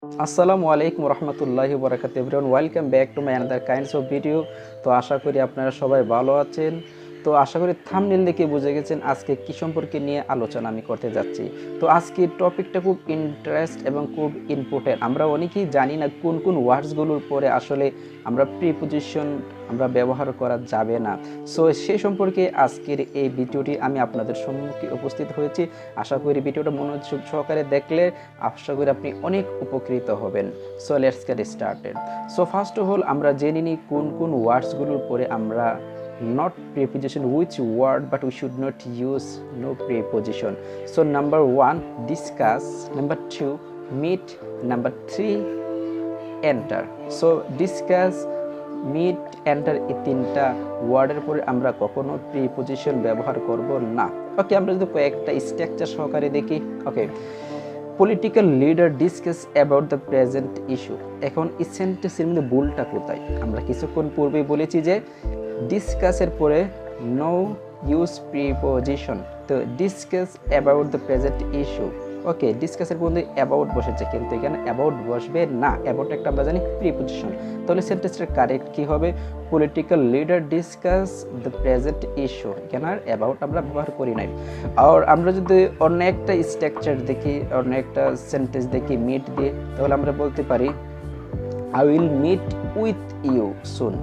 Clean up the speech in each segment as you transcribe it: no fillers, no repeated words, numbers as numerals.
আসসালামু আলাইকুম রহমতুল্লাহি ওয়াবারাকাতুহু everyone, welcome back to my another kinds of video. তো আশা করি আপনারা সবাই ভালো আছেন। তো আশা করি থাম্বনেল দেখে বুঝে গেছেন আজকে কি সম্পর্কে নিয়ে আলোচনা আমি করতে যাচ্ছি। তো আজকের টপিকটা খুব ইন্টারেস্ট এবং খুব ইম্পর্টেন্ট। আমরা অনেকেই জানি না কোন কোন ওয়ার্ডসগুলোর পরে আসলে আমরা প্রিপোজিশন আমরা ব্যবহার করা যাবে না। সো সেই সম্পর্কে আজকের এই ভিডিওটি আমি আপনাদের সম্মুখে উপস্থিত হয়েছি। আশা করি ভিডিওটা মনোযোগ সহকারে দেখলে আশা করি আপনি অনেক উপকৃত হবেন। So let's get started. So first of all আমরা জেনে নিই কোন কোন ওয়ার্ডসগুলোর পরে আমরা not preposition, which word but we should not use no preposition. So number 1 discuss, number 2 meet, number 3 enter. So discuss, meet, enter এই তিনটা ওয়ার্ডের পরে আমরা কখনো প্রিপোজিশন ব্যবহার করব না। ওকে, আমরা যদি কয়েকটা স্ট্রাকচার সহকারে দেখি। Okay, political leader discuss about the present issue. এখন এই সেন্টেন্সের মধ্যে ভুলটা কোথায়? আমরা কিছুক্ষণ পূর্বেই বলেছি যে ডিসকাসের পরে নো ইউজ প্রিপোজিশন। তো discuss about the present issue. Okay, ডিসকাসের মধ্যে অ্যাবাউট বসেছে, কিন্তু এখানে অ্যাবাউট বসবে না। অ্যাবাউট একটা আমরা জানি প্রিপোজিশন। তাহলে সেন্টেন্সটা কারেক্ট কি হবে? Political leader discuss the present issue. এখানে আর অ্যাবাউট আমরা ব্যবহার করি নাই। আর আমরা যদি অন্য একটা স্ট্রাকচার দেখি, অন্য একটা সেন্টেন্স দেখি মিট দিয়ে, তাহলে আমরা বলতে পারি I will meet with you soon.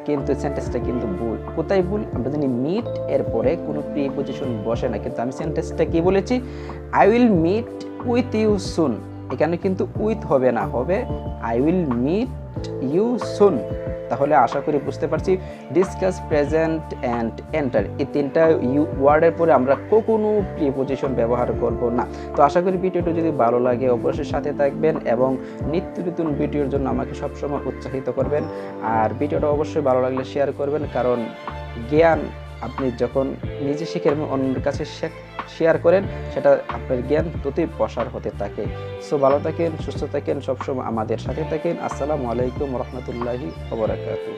কিন্তু সেন্টেন্সটা কিন্তু ভুল। কোথায় ভুল? আমরা জানি মিট এর পরে কোনো প্রিপোজিশন বসে না, কিন্তু আমি সেন্টেন্সটা কি বলেছি? I will meet with you soon. এখানে কিন্তু উইথ হবে না, হবে I will meet you soon. তাহলে আশা করি বুঝতে পারছি ডিসকাস, প্রেজেন্ট অ্যান্ড এন্টার এই তিনটা ওয়ার্ডের পরে আমরা কখনো প্রিপোজিশন ব্যবহার করব না। তো আশা করি ভিডিওটা যদি ভালো লাগে অবশ্যই সাথে থাকবেন এবং নিত্য নতুন ভিডিওর জন্য আমাকে সবসময় উৎসাহিত করবেন। আর ভিডিওটা অবশ্যই ভালো লাগলে শেয়ার করবেন, কারণ জ্ঞান আপনি যখন নিজে শিখে এবং অন্যের কাছে শেয়ার করেন, সেটা আপনার জ্ঞান ততই প্রসার হতে থাকে। সো ভালো থাকেন, সুস্থ থাকেন, সবসময় আমাদের সাথে থাকেন। আসসালামু আলাইকুম রহমতুল্লাহি ওয়া বারাকাতুহু।